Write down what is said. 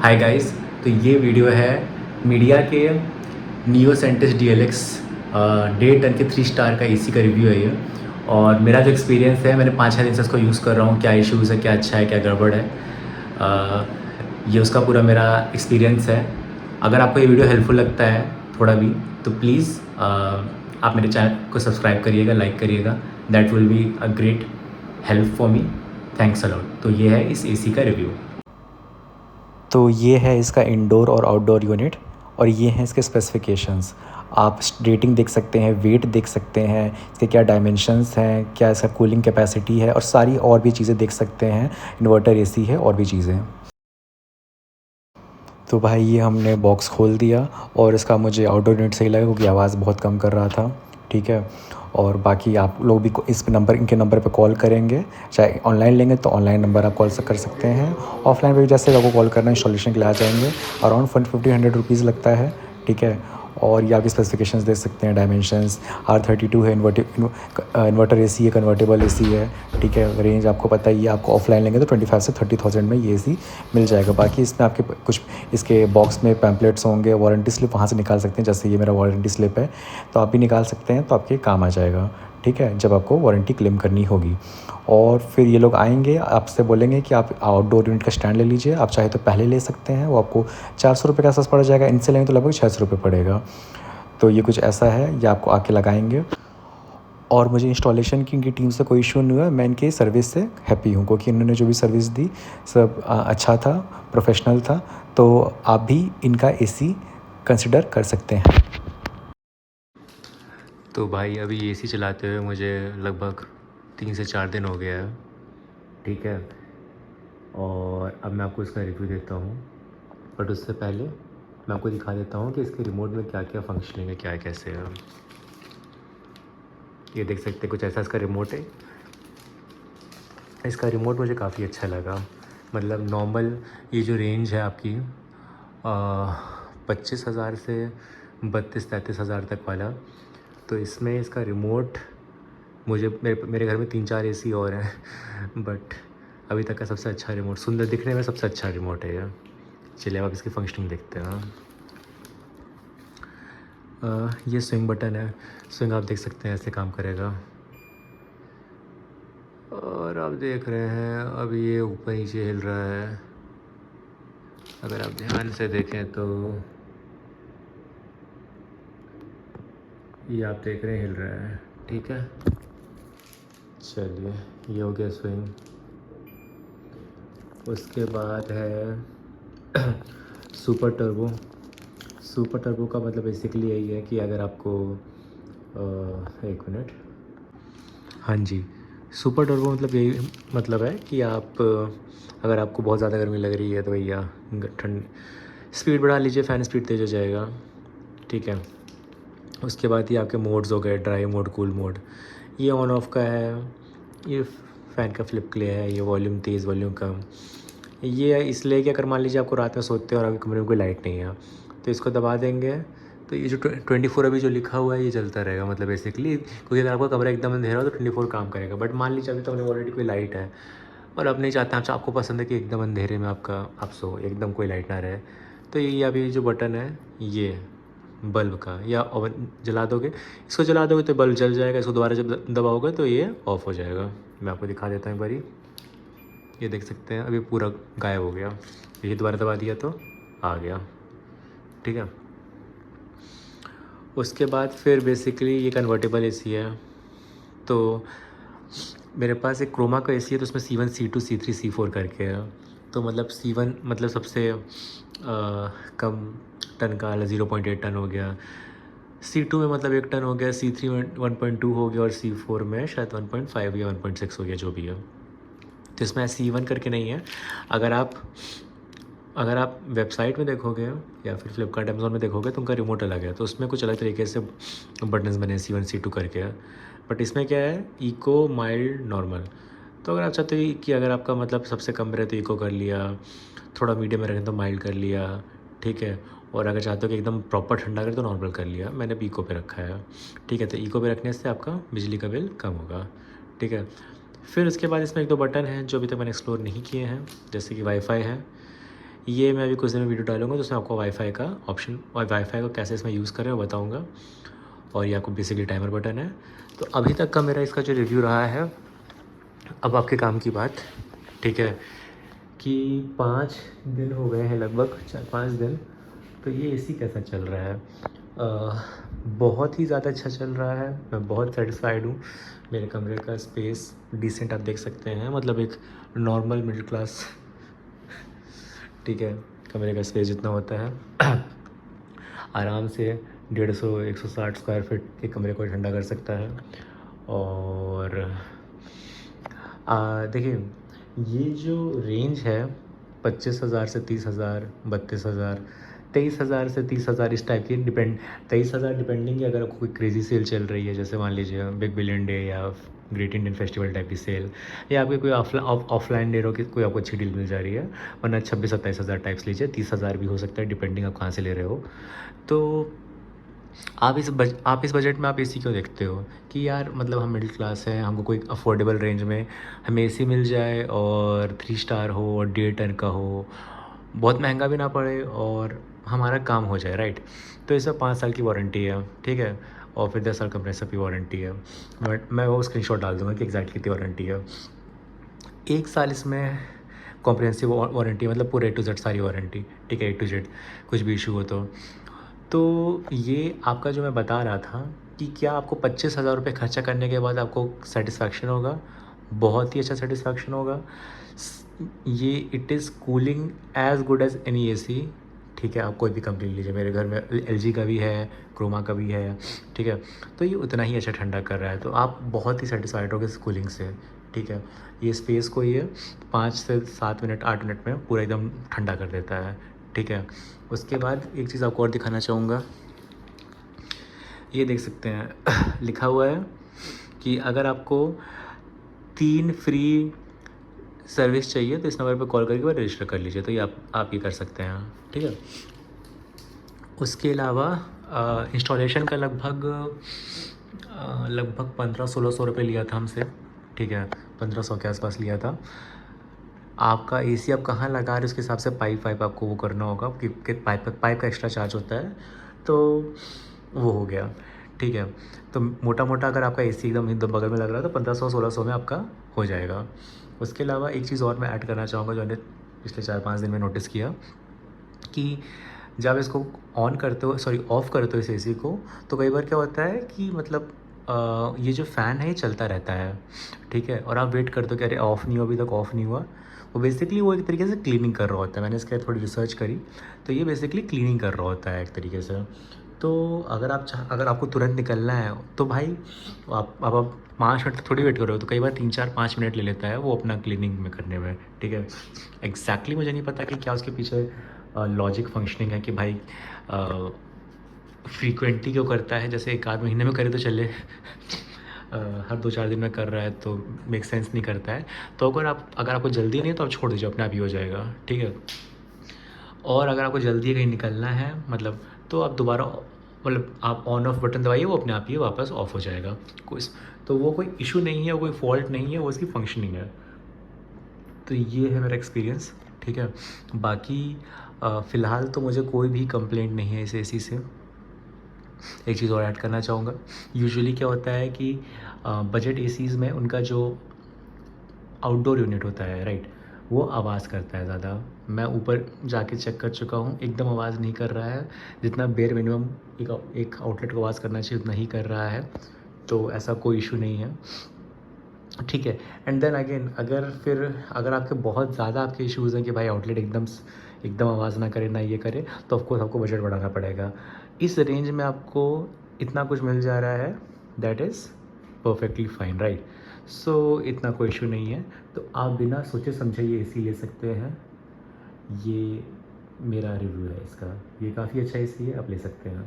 Hi guys. तो ये video है मीडिया के नियो सेंटिस DLX 1.5 टन के 3 स्टार का एसी का रिव्यू है ये। और मेरा जो एक्सपीरियंस है, मैंने 5-6 दिन से इसको यूज़ कर रहा हूँ। क्या इश्यूज़ है, क्या अच्छा है, क्या गड़बड़ है, ये उसका पूरा मेरा एक्सपीरियंस है। अगर आपको ये वीडियो हेल्पफुल लगता है थोड़ा भी, तो प्लीज़ आप मेरे चैनल को सब्सक्राइब करिएगा, लाइक करिएगा। That will be a great help for me. Thanks a lot. तो ये है इस एसी का रिव्यू। तो ये है इसका इंडोर और आउटडोर यूनिट, और ये हैं इसके स्पेसिफिकेशंस। आप रेटिंग देख सकते हैं, वेट देख सकते हैं, इसके क्या डायमेंशंस हैं, क्या इसका कूलिंग कैपेसिटी है, और सारी और भी चीज़ें देख सकते हैं। इन्वर्टर एसी है और भी चीज़ें। तो भाई ये हमने बॉक्स खोल दिया, और इसका मुझे आउटडोर यूनिट सही लगा क्योंकि आवाज़ बहुत कम कर रहा था। ठीक है। और बाकी आप लोग भी इस नंबर, इनके नंबर पे कॉल करेंगे, चाहे ऑनलाइन लेंगे तो ऑनलाइन नंबर आप कॉल कर सकते हैं। ऑफलाइन पे भी जैसे आपको कॉल करना है, इंस्टॉलेशन के लिए आ जाएंगे। अराउंड 150-100 रुपीज़ लगता है। ठीक है। और ये आपकी स्पेसिफिकेशंस देख सकते हैं, डायमेंशंस। R32 है, इन्वर्टर एसी है, कन्वर्टेबल एसी है। ठीक है। रेंज आपको पता ही है, आपको ऑफलाइन लेंगे तो 25 से 30,000 में ये एसी मिल जाएगा। बाकी इसमें आपके कुछ इसके बॉक्स में पैम्पलेट्स होंगे, वारंटी स्लिप वहाँ से निकाल सकते हैं। जैसे ये मेरा वारंटी स्लिप है, तो आप भी निकाल सकते हैं, तो आपके काम आ जाएगा। ठीक है, जब आपको वारंटी क्लेम करनी होगी। और फिर ये लोग आएंगे, आपसे बोलेंगे कि आप आउटडोर यूनिट का स्टैंड ले लीजिए। आप चाहे तो पहले ले सकते हैं, वो आपको 400 रुपये के आसपास पड़ जाएगा। इनसे लेंगे तो लगभग 600 रुपये पड़ेगा। तो ये कुछ ऐसा है, ये आपको आके लगाएंगे। और मुझे इंस्टॉलेशन की इनकी टीम से कोई इशू नहीं हुआ। मैं इनकी सर्विस से हैप्पी हूँ, क्योंकि इन्होंने जो भी सर्विस दी सब अच्छा था, प्रोफेशनल था। तो आप भी इनका एसी कंसिडर कर सकते हैं। तो भाई अभी एसी चलाते हुए मुझे लगभग 3 से 4 दिन हो गया है। ठीक है। और अब मैं आपको इसका रिव्यू देता हूँ, बट उससे पहले मैं आपको दिखा देता हूँ कि इसके रिमोट में क्या क्या फंक्शनिंग है, क्या है, कैसे है। ये देख सकते हैं, कुछ ऐसा इसका रिमोट है। इसका रिमोट मुझे काफ़ी अच्छा लगा। मतलब नॉर्मल ये जो रेंज है आपकी 25,000 से 32-33 हज़ार तक वाला, तो इसमें इसका रिमोट मुझे मेरे घर में 3-4 एसी और हैं बट अभी तक का सबसे अच्छा रिमोट, सुंदर दिखने में सबसे अच्छा रिमोट है ये। चलिए अब आप इसकी फंक्शनिंग देखते हैं। ये स्विंग बटन है। स्विंग आप देख सकते हैं ऐसे काम करेगा। और आप देख रहे हैं अब ये ऊपर नीचे हिल रहा है। अगर आप ध्यान से देखें तो ये आप देख रहे हैं हिल रहा है। ठीक है। चलिए, ये हो गया स्विंग। उसके बाद है सुपर टर्बो। सुपर टर्बो का मतलब बेसिकली यही है कि अगर आपको एक मिनट, हाँ जी, सुपर टर्बो मतलब यही मतलब है कि आप अगर आपको बहुत ज़्यादा गर्मी लग रही है तो भैया ठंड स्पीड बढ़ा लीजिए, फ़ैन स्पीड तेज़ हो जाएगा। ठीक है। उसके बाद ये आपके मोड्स हो गए, ड्राई मोड, कूल मोड। ये ऑन ऑफ का है। ये फ़ैन का फ्लिप क्ले है। ये वॉल्यूम तेज़, वॉल्यूम कम। ये इसलिए कि अगर मान लीजिए आपको रात में सोते हैं और आपके कमरे में कोई लाइट नहीं है, तो इसको दबा देंगे तो ये जो 24 अभी जो लिखा हुआ है ये चलता रहेगा। मतलब बेसिकली क्योंकि अगर आपका कमरा एकदम अंधेरा हो तो 24 काम करेगा। बट मान लीजिए अभी तो हमने ऑलरेडी कोई लाइट है और अब नहीं चाहते, आपको पसंद है कि एकदम अंधेरे में आप सो, एकदम कोई लाइट ना रहे, तो ये अभी जो बटन है ये बल्ब का, या ओवन जला दोगे, इसको जला दोगे तो बल्ब जल जाएगा। इसको दोबारा जब दबाओगे तो ये ऑफ़ हो जाएगा। मैं आपको दिखा देता हूँ एक बारी। ये देख सकते हैं अभी पूरा गायब हो गया। ये दोबारा दबा दिया तो आ गया। ठीक है। उसके बाद फिर बेसिकली ये कन्वर्टेबल एसी है। तो मेरे पास एक क्रोमा का एसी है, तो उसमें C1 C2 C3 C4 करके है। तो मतलब C1 मतलब सबसे कम टन का, 0.8 टन हो गया। C2 में मतलब 1 टन हो गया। C3 में 1.2 हो गया, और C4 में शायद 1.5 या 1.6 हो गया, जो भी है। तो इसमें C1 करके नहीं है। अगर आप अगर आप वेबसाइट में देखोगे या फिर फ्लिपकार्ट, अमेज़ॉन में देखोगे तो उनका रिमोट अलग है, तो उसमें कुछ अलग तरीके से बटन्स बने हैं C1 C2 करके। बट इसमें क्या है, इको, माइल्ड, नॉर्मल। तो अगर आप चाहते हो कि अगर आपका मतलब सबसे कम रहे तो इको कर लिया, थोड़ा मीडियम में रखें तो माइल्ड कर लिया। ठीक है। और अगर चाहते हो कि एकदम प्रॉपर ठंडा करें तो नॉर्मल कर लिया। मैंने भी इको पे रखा है। ठीक है। तो इको पे रखने से आपका बिजली का बिल कम होगा। ठीक है। फिर उसके बाद इसमें 1-2 बटन हैं जो अभी तक मैंने एक्सप्लोर नहीं किए हैं, जैसे कि वाईफाई है। ये मैं अभी कुछ दिन में वीडियो डालूंगा जिसमें आपको वाईफाई का ऑप्शन और वाईफाई को कैसे इसमें यूज़ करें वो बताऊंगा। और ये आपको बेसिकली टाइमर बटन है। तो अभी तक का मेरा इसका जो रिव्यू रहा है, अब आपके काम की बात, ठीक है, कि 5 दिन हो गए हैं लगभग, 4-5 दिन। तो ये एसी कैसा चल रहा है? बहुत ही ज़्यादा अच्छा चल रहा है, मैं बहुत सेटिस्फाइड हूँ। मेरे कमरे का स्पेस डिसेंट आप देख सकते हैं, मतलब एक नॉर्मल मिडिल क्लास, ठीक है, कमरे का स्पेस जितना होता है आराम से 150-160 स्क्वायर फीट के कमरे को ठंडा कर सकता है। और देखिए, ये जो रेंज है 25,000 से 30,000, 32,000, 23,000 से 30,000 इस टाइप की, डिपेंड 23,000 डिपेंडिंग है अगर आपको कोई क्रेज़ी सेल चल रही है, जैसे मान लीजिए बिग बिलियन डे या ग्रेट इंडियन फेस्टिवल टाइप की सेल, या आपके कोई ऑफलाइन डे हो कि कोई आपको अच्छी डील मिल जा रही है। वरना 26-27,000 टाइप्स लीजिए, 30,000 भी हो सकता है, डिपेंडिंग आप कहाँ से ले रहे हो। तो आप इस बजट में आप एसी क्यों देखते हो कि यार, मतलब हम मिडिल क्लास हैं, हमको कोई अफोर्डेबल रेंज में हमें एसी मिल जाए और 3 स्टार हो और 1.5 टन का हो, बहुत महंगा भी ना पड़े और हमारा काम हो जाए, राइट? तो इसमें 5 साल की वारंटी है, ठीक है, और फिर 10 साल कंप्रेसर की वारंटी है। बट मैं वो स्क्रीनशॉट डाल दूँगा कि एग्जैक्ट कितनी वारंटी है। 1 साल इसमें कॉम्प्रिहेंसिव वारंटी, मतलब पूरे ए टू जेड सारी वारंटी, ठीक है, ए टू जेड, कुछ भी इशू हो तो ये आपका जो मैं बता रहा था कि क्या आपको 25,000 रुपये खर्चा करने के बाद आपको सेटिस्फैक्शन होगा, बहुत ही अच्छा सेटिस्फैक्शन होगा। ये it is cooling as good as any AC, ठीक है, आप कोई भी कंपनी लीजिए, मेरे घर में एलजी का भी है, क्रोमा का भी है, ठीक है, तो ये उतना ही अच्छा ठंडा कर रहा है, तो आप बहुत ही सेटिस्फाइड होगे इस कूलिंग से, ठीक है। ये स्पेस को ये 5 से 7 मिनट 8 मिनट में पूरा एकदम ठंडा कर देता है, ठीक है। उसके बाद एक चीज़ आपको और दिखाना चाहूँगा, ये देख सकते हैं लिखा हुआ है कि अगर आपको 3 फ्री सर्विस चाहिए तो इस नंबर पर कॉल करके रजिस्टर कर लीजिए, तो ये आप ये कर सकते हैं, ठीक है। उसके अलावा इंस्टॉलेशन का लगभग 1500-1600 रुपये लिया था हमसे, ठीक है, 1500 के आसपास लिया था। आपका एसी आप कहाँ लगा रहे हैं उसके हिसाब से पाइप वाइप आपको वो करना होगा, कि पाइप का एक्स्ट्रा चार्ज होता है, तो वो हो गया, ठीक है। तो मोटा मोटा अगर आपका एसी एकदम बगल में लग रहा है तो 1500-1600 में आपका हो जाएगा। उसके अलावा एक चीज़ और मैं ऐड करना चाहूँगा जो मैंने पिछले 4-5 दिन में नोटिस किया, कि जब इसको ऑन करते हो, सॉरी ऑफ़ करते हो इस एसी को, तो कई बार क्या होता है कि मतलब ये जो फ़ैन है ये चलता रहता है, ठीक है, और आप वेट करते हो कि अरे ऑफ़ नहीं हुआ, अभी तक ऑफ़ नहीं हुआ। वो बेसिकली वो एक तरीके से क्लीनिंग कर रहा होता है, मैंने इसके थोड़ी रिसर्च करी, तो ये बेसिकली क्लीनिंग कर रहा होता है एक तरीके से। तो अगर आपको तुरंत निकलना है तो भाई आप 5 मिनट थोड़ी वेट करो, तो कई बार 3-4-5 मिनट ले लेता है वो अपना क्लीनिंग में करने में, ठीक है। एग्जैक्टली मुझे नहीं पता कि क्या उसके पीछे लॉजिक फंक्शनिंग है कि भाई फ्रीक्वेंटली क्यों करता है, जैसे एक आध महीने में करे तो चले हर 2-4 दिन में कर रहा है तो मेक सेंस नहीं करता है। तो अगर आपको जल्दी नहीं है तो आप छोड़ दीजिए, अपने आप ही हो जाएगा, ठीक है। और अगर आपको जल्दी कहीं निकलना है, मतलब, तो आप दोबारा, मतलब आप ऑन ऑफ बटन दबाइए, वो अपने आप ही वापस ऑफ हो जाएगा। कोई तो वो कोई इशू नहीं है, वो कोई फॉल्ट नहीं है, वो उसकी फंक्शनिंग है। तो ये है मेरा एक्सपीरियंस, ठीक है। बाकी फ़िलहाल तो मुझे कोई भी कंप्लेंट नहीं है इस एसी से। एक चीज़ और ऐड करना चाहूँगा, यूजुअली क्या होता है कि बजट एसीज़ में उनका जो आउटडोर यूनिट होता है, राइट, वो आवाज़ करता है ज़्यादा। मैं ऊपर जाके चेक कर चुका हूँ, एकदम आवाज़ नहीं कर रहा है, जितना बेयर मिनिमम एक आउटलेट को आवाज़ करना चाहिए उतना ही कर रहा है, तो ऐसा कोई इशू नहीं है, ठीक है। एंड देन अगेन, अगर आपके बहुत ज़्यादा आपके इश्यूज़ हैं कि भाई आउटलेट एकदम आवाज़ ना करे, ना ये करे, तो ऑफकोर्स आपको बजट बढ़ाना पड़ेगा। इस रेंज में आपको इतना कुछ मिल जा रहा है, that is perfectly fine, right. So इतना कोई इशू नहीं है, तो आप बिना सोचे समझे ये एसी ले सकते हैं। ये मेरा रिव्यू है इसका, ये काफ़ी अच्छा एसी है, आप ले सकते हैं।